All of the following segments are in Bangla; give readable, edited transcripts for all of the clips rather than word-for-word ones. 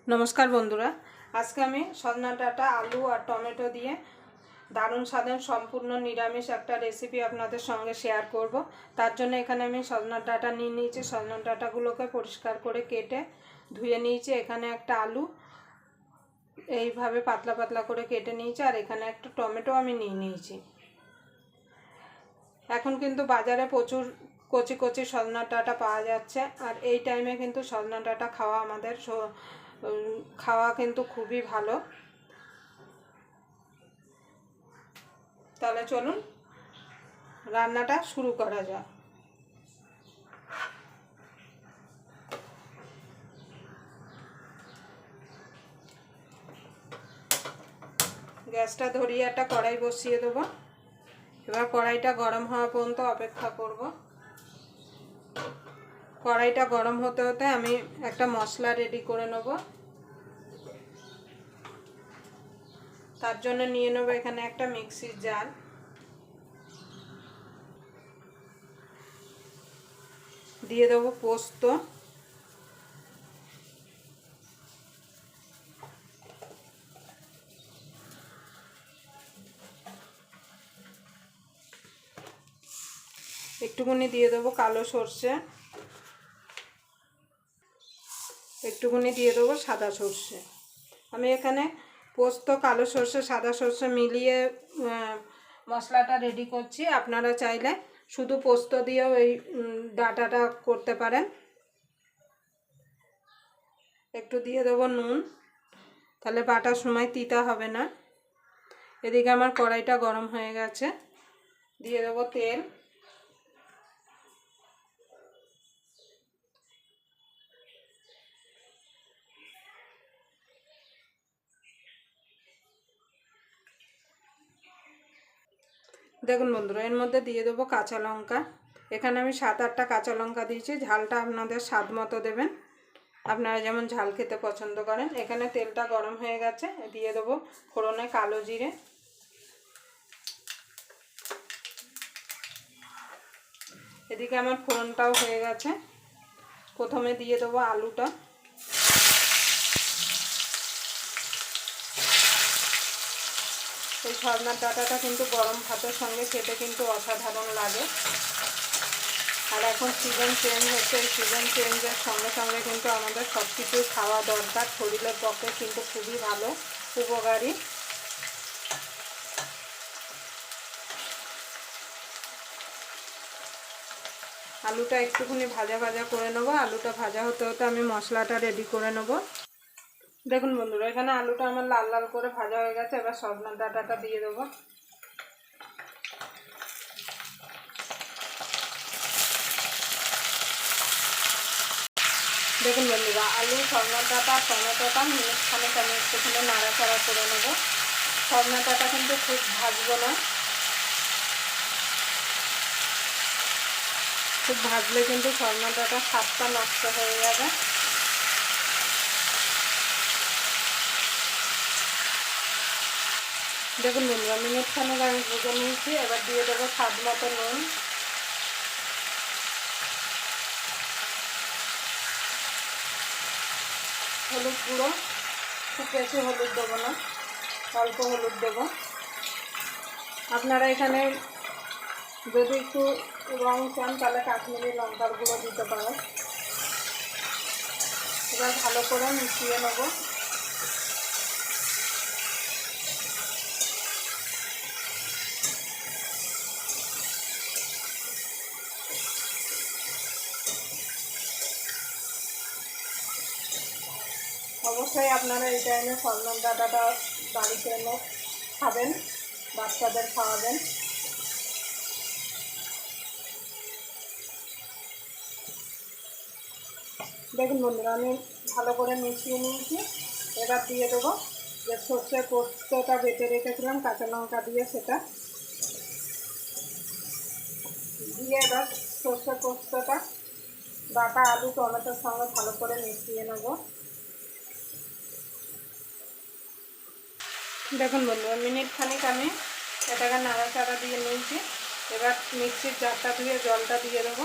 नमस्कार बंधुरा आज के आमी सजना डाटा आलू और टमेटो दिए दारुण स्वादेर सम्पूर्ण निरामिष एक रेसिपि आपनादेर संगे शेयर करब। तार जोन्नो एखाने आमी सजना डाटा निये निয়েছি। सजना डाटागुलोके परिष्कार करे केटे धुए निয়েছি। एखाने एक आलू এইভাবে পাতলা পাতলা করে কেটে নিয়েছি আর এখানে একটা টমেটো আমি নিয়ে নিয়েছি। এখন কিন্তু বাজারে প্রচুর কচি কচি সজনা ডাঁটা পাওয়া যাচ্ছে আর এই টাইমে কিন্তু সজনা ডাঁটা খাওয়া আমাদের খাওয়া কিন্তু খুবই ভালো। তাহলে চলুন রান্নাটা শুরু করা যাক। গ্যাসটা ধরিয়ে একটা কড়াই বসিয়ে দেব। এবার কড়াইটা গরম হওয়া পর্যন্ত অপেক্ষা করব। কড়াইটা গরম হতে হতে আমি একটা মশলা রেডি করে নেব। তার জন্য নিয়ে নেব এখানে একটা মিক্সির জার। দিয়ে দেব পোস্ত, একটুখানি দিয়ে দেবো কালো সর্ষে, একটুখানি দিয়ে দেবো সাদা সর্ষে। আমি এখানে পোস্ত, কালো সর্ষে, সাদা সর্ষে মিলিয়ে মশলাটা রেডি করছি। আপনারা চাইলে শুধু পোস্ত দিয়েও এই ডাঁটাটা করতে পারেন। একটু দিয়ে দেবো নুন, তাহলে বাটার সময় তিতা হবে না। এদিকে আমার কড়াইটা গরম হয়ে গেছে, দিয়ে দেবো তেল। দেখুন বন্ধুরা, এর মধ্যে দিয়ে দেবো কাঁচা লঙ্কা। এখানে আমি 7-8টা কাঁচা লঙ্কা দিয়েছি। ঝালটা আপনাদের স্বাদ মতো দেবেন, আপনারা যেমন ঝাল খেতে পছন্দ করেন। এখানে তেলটা গরম হয়ে গেছে, দিয়ে দেবো ফোড়নে কালো জিরে। এদিকে আমার ফোড়নটাও হয়ে গেছে। প্রথমে দিয়ে দেবো আলুটা। এই সজনার ডাঁটাটা কিন্তু গরম ভাতের সঙ্গে খেতে কিন্তু অসাধারণ লাগে। আর এখন সিজন চেঞ্জ হচ্ছে, এই সিজন চেঞ্জের সঙ্গে সঙ্গে কিন্তু আমাদের সব কিছুই খাওয়া দরকার। শরীরের পক্ষে কিন্তু খুবই ভালো, উপকারী। আলুটা একটুখানি ভাজা ভাজা করে নেব। আলুটা ভাজা হতে হতে আমি মশলাটা রেডি করে নেব। দেখুন বন্ধুরা, এখানে আলুটা আমার লাল লাল করে ভাজা হয়ে গেছে। এবার সজনার ডাঁটাটা দিয়ে দেবো। দেখুন বন্ধুরা, আলু, সজনার ডাঁটা, টমেটোটা মিনিট খানেক আমি একটুখানি নাড়াচাড়া করে নেব। সজনার ডাঁটা কিন্তু খুব ভাজবো না, খুব ভাজলে কিন্তু সজনার ডাঁটা স্বাদটা নষ্ট হয়ে যাবে। দেখুন বন্ধুরা, মিনিট খানেক আমি ভেজে নিয়েছি। এবার দিয়ে দেবো স্বাদ মতো নুন, হলুদ গুঁড়ো। খুব বেশি হলুদ দেবো না, অল্প হলুদ দেবো। আপনারা এখানে যদি একটু রং চান তাহলে কাশ্মীরি লঙ্কার গুঁড়ো দিতে পারেন। এবার ভালো করে মিশিয়ে নেব। অবশ্যই আপনারা এই টাইমে সজনার ডাঁটাটা বাড়িতে এনে খাবেন, বাচ্চাদের খাওয়াবেন। দেখুন বন্ধুরা, আমি ভালো করে মিশিয়ে নিয়েছি। এবার দিয়ে দেবো যে সর্ষের পোস্তটা বেটে রেখেছিলাম কাঁচা লঙ্কা দিয়ে, সেটা দিয়ে এবার সর্ষের পোস্তটা বাটা আলু টমেটোর সঙ্গে ভালো করে মিশিয়ে নেব। দেখুন বন্ধুরা, মিনিট খানিক আমি এটাকে নাড়াচাড়া দিয়ে নিয়েছি। এবার মিক্সির জারটা ধুয়ে জলটা দিয়ে দেবো।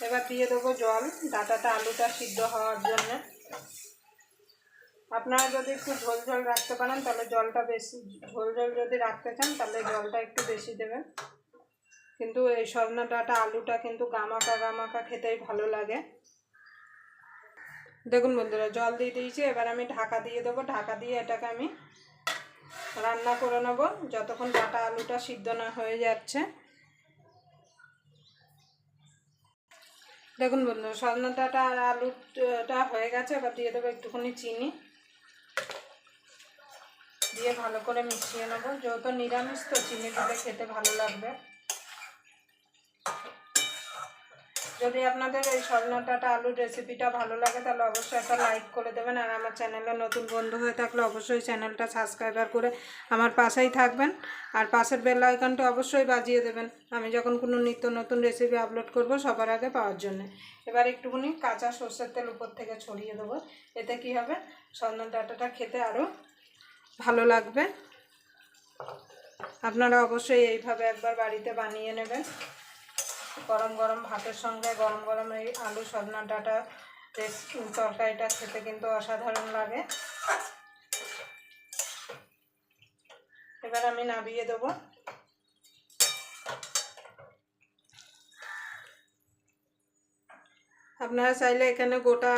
এবার দিয়ে দেবো জল, ডাঁটাটা আলুটা সিদ্ধ হওয়ার জন্য। আপনারা যদি একটু ঝোল ঝোল রাখতে পারেন তাহলে জলটা বেশি, ঝোল ঝোল যদি রাখতে চান তাহলে জলটা একটু বেশি দেবেন। কিন্তু এই সজনা ডাঁটা আলুটা কিন্তু গামাকা গামাকা খেতেই ভালো লাগে। দেখুন বন্ধুরা, জল দিয়ে দিয়েছি, এবার আমি ঢাকা দিয়ে দেবো। ঢাকা দিয়ে এটাকে আমি রান্না করে নেব যতক্ষণ ডাঁটা আলুটা সিদ্ধ না হয়ে যাচ্ছে। দেখুন বন্ধুরা, সজনা ডাঁটা আর আলুটা হয়ে গেছে। এবার দিয়ে দেবো একটুখানি চিনি, দিয়ে ভালো করে মিশিয়ে নেব। যেহেতু নিরামিষ তো চিনি দিলে খেতে ভালো লাগবে। যদি আপনাদের এই সজনা ডাঁটা আলুর রেসিপিটা ভালো লাগে তাহলে অবশ্যই একটা লাইক করে দেবেন। আর আমার চ্যানেলে নতুন বন্ধু হয়ে থাকলে অবশ্যই চ্যানেলটা সাবস্ক্রাইবার করে আমার পাশেই থাকবেন। আর পাশের বেল আইকনটা অবশ্যই বাজিয়ে দেবেন, আমি যখন কোনো নিত্য নতুন রেসিপি আপলোড করব সবার আগে পাওয়ার জন্য। এবার একটুখানি কাঁচা সর্ষের তেল উপর থেকে ছড়িয়ে দেবো। এতে কি হবে, সজনা ডাঁটাটা খেতে আরও ভালো লাগবে। আপনারা অবশ্যই এইভাবে একবার বাড়িতে বানিয়ে নেবেন। গরম গরম ভাতের সঙ্গে গরম গরম এই আলু সজনা ডাঁটা তরকারিটা খেতে কিন্তু অসাধারণ লাগে। এবার আমি নামিয়ে দেবো। আপনারা চাইলে এখানে গোটা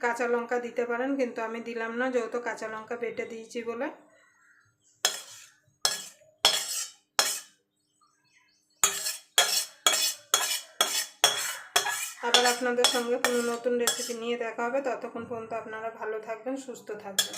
কাঁচা লঙ্কা দিতে পারেন, কিন্তু আমি দিলাম না, যেহেতু কাঁচা লঙ্কা বেটে দিয়েছি বলে। আবার আপনাদের সঙ্গে কোনো নতুন রেসিপি নিয়ে দেখা হবে। ততক্ষণ পর্যন্ত আপনারা ভালো থাকবেন, সুস্থ থাকবেন।